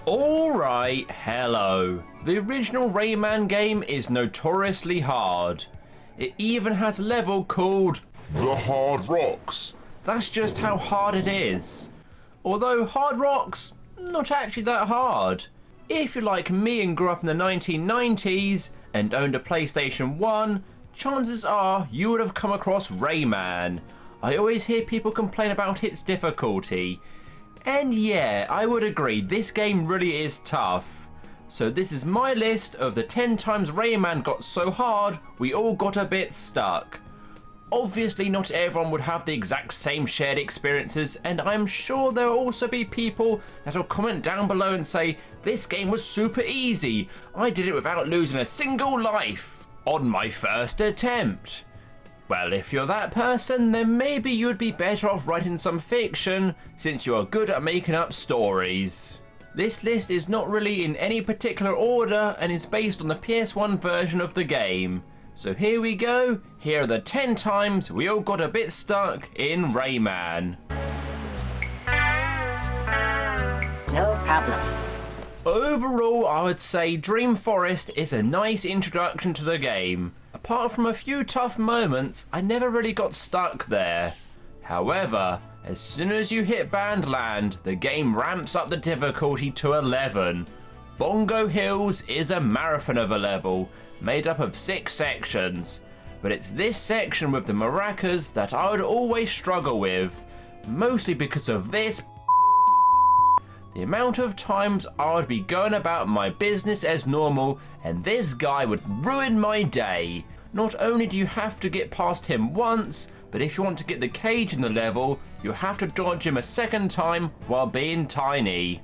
Alright, hello. The original Rayman game is notoriously hard. It even has a level called The Hard Rocks. That's just how hard it is. Although Hard Rocks, not actually that hard. If you're like me and grew up in the 1990s and owned a PlayStation 1, chances are you would have come across Rayman. I always hear people complain about its difficulty. And yeah, I would agree, this game really is tough. So this is my list of the 10 times Rayman got so hard, we all got a bit stuck. Obviously not everyone would have the exact same shared experiences, and I'm sure there will also be people that will comment down below and say, this game was super easy, I did it without losing a single life on my first attempt. Well, if you're that person, then maybe you'd be better off writing some fiction, since you are good at making up stories. This list is not really in any particular order and is based on the PS1 version of the game. So here we go, here are the 10 times we all got a bit stuck in Rayman. No problem. Overall, I would say Dream Forest is a nice introduction to the game. Apart from a few tough moments, I never really got stuck there. However, as soon as you hit Bandland, the game ramps up the difficulty to 11. Bongo Hills is a marathon of a level, made up of 6 sections. But it's this section with the maracas that I would always struggle with, mostly because of this. The amount of times I would be going about my business as normal and this guy would ruin my day. Not only do you have to get past him once, but if you want to get the cage in the level, you have to dodge him a second time while being tiny.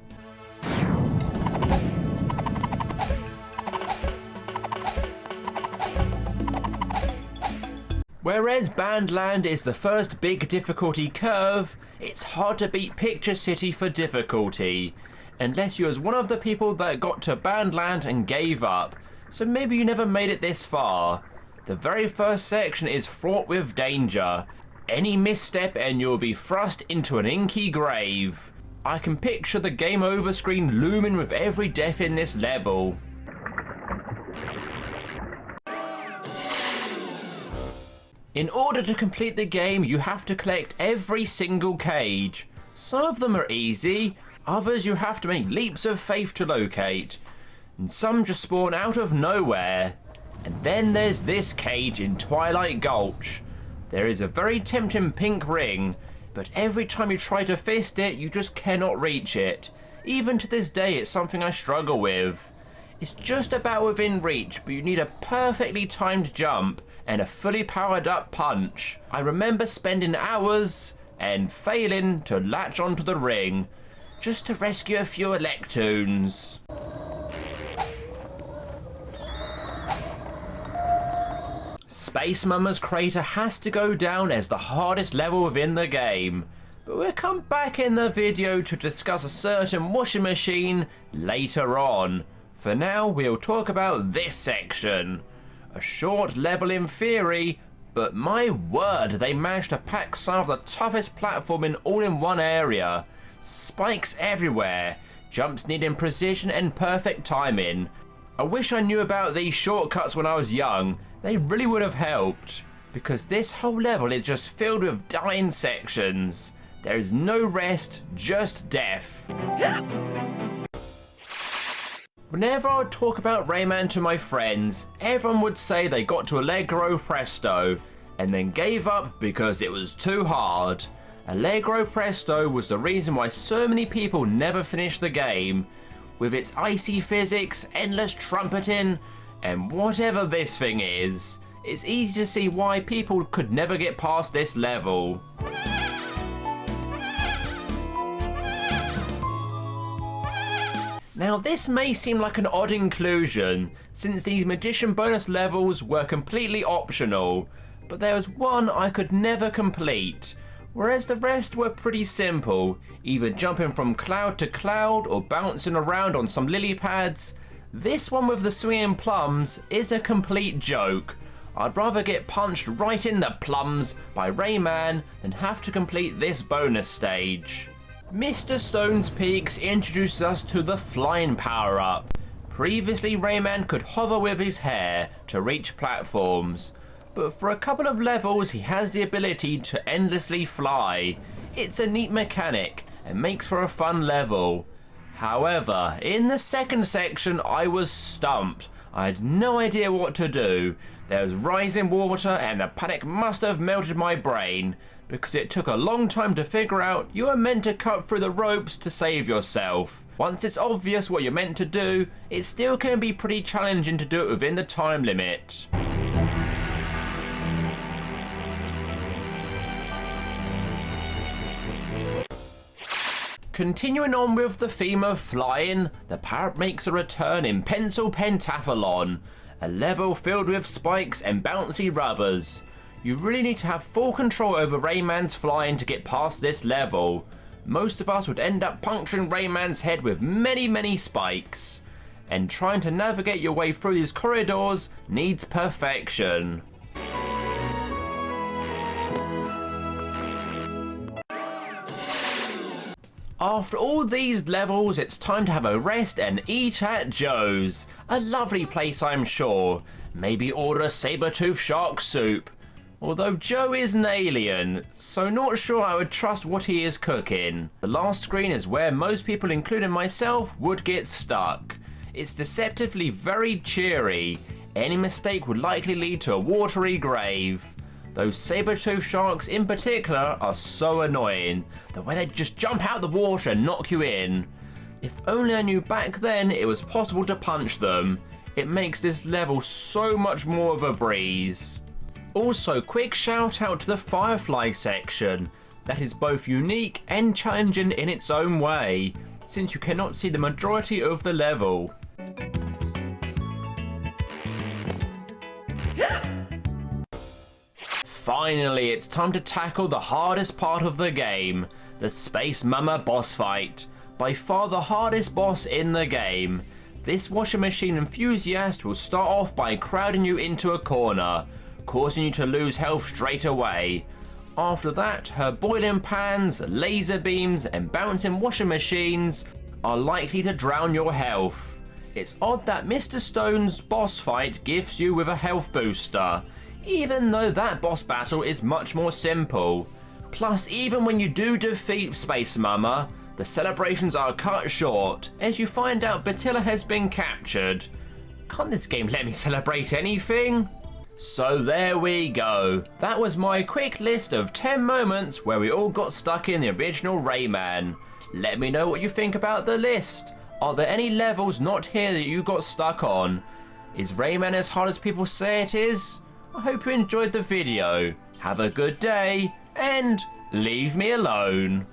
Whereas Bandland is the first big difficulty curve, it's hard to beat Picture City for difficulty. Unless you was one of the people that got to Bandland and gave up, so maybe you never made it this far. The very first section is fraught with danger. Any misstep and you'll be thrust into an inky grave. I can picture the game over screen looming with every death in this level. In order to complete the game, you have to collect every single cage. Some of them are easy, others you have to make leaps of faith to locate, and some just spawn out of nowhere. And then there's this cage in Twilight Gulch. There is a very tempting pink ring, but every time you try to fist it, you just cannot reach it. Even to this day, it's something I struggle with. It's just about within reach, but you need a perfectly timed jump and a fully powered up punch. I remember spending hours and failing to latch onto the ring just to rescue a few Electoons. Space Mama's Crater has to go down as the hardest level within the game, but we'll come back in the video to discuss a certain washing machine later on. For now, we'll talk about this section. A short level in theory, but my word, they managed to pack some of the toughest platforming all in one area. Spikes everywhere, jumps needing precision and perfect timing. I wish I knew about these shortcuts when I was young. They really would have helped, because this whole level is just filled with dying sections. There is no rest, just death. Whenever I would talk about Rayman to my friends, everyone would say they got to Allegro Presto and then gave up because it was too hard. Allegro Presto was the reason why so many people never finished the game. With its icy physics, endless trumpeting, and whatever this thing is, it's easy to see why people could never get past this level. Now this may seem like an odd inclusion, since these magician bonus levels were completely optional, but there was one I could never complete, whereas the rest were pretty simple, either jumping from cloud to cloud or bouncing around on some lily pads. This one with the swinging plums is a complete joke. I'd rather get punched right in the plums by Rayman than have to complete this bonus stage. Mr. Stone's Peaks introduces us to the flying power-up. Previously, Rayman could hover with his hair to reach platforms, but for a couple of levels he has the ability to endlessly fly. It's a neat mechanic and makes for a fun level. However, in the second section I was stumped. I had no idea what to do. There was rising water and the panic must have melted my brain, because it took a long time to figure out you are meant to cut through the ropes to save yourself. Once it's obvious what you're meant to do, it still can be pretty challenging to do it within the time limit. Continuing on with the theme of flying, the power-up makes a return in Pentathlon, a level filled with spikes and bouncy rubbers. You really need to have full control over Rayman's flying to get past this level. Most of us would end up puncturing Rayman's head with many spikes, and trying to navigate your way through these corridors needs perfection. After all these levels, it's time to have a rest and eat at Joe's. A lovely place, I'm sure. Maybe order a saber-toothed shark soup. Although Joe is an alien, so not sure I would trust what he is cooking. The last screen is where most people, including myself, would get stuck. It's deceptively very cheery. Any mistake would likely lead to a watery grave. Those saber-toothed sharks in particular are so annoying. The way they just jump out the water and knock you in. If only I knew back then it was possible to punch them. It makes this level so much more of a breeze. Also, quick shout out to the Firefly section. That is both unique and challenging in its own way, since you cannot see the majority of the level. Finally, it's time to tackle the hardest part of the game, the Space Mama boss fight. By far the hardest boss in the game. This washing machine enthusiast will start off by crowding you into a corner, causing you to lose health straight away. After that, her boiling pans, laser beams and bouncing washing machines are likely to drown your health. It's odd that Mr. Stone's boss fight gifts you with a health booster, even though that boss battle is much more simple. Plus, even when you do defeat Space Mama, the celebrations are cut short as you find out Batilla has been captured. Can't this game let me celebrate anything? So there we go. That was my quick list of 10 moments where we all got stuck in the original Rayman. Let me know what you think about the list. Are there any levels not here that you got stuck on? Is Rayman as hard as people say it is? I hope you enjoyed the video. Have a good day and leave me alone.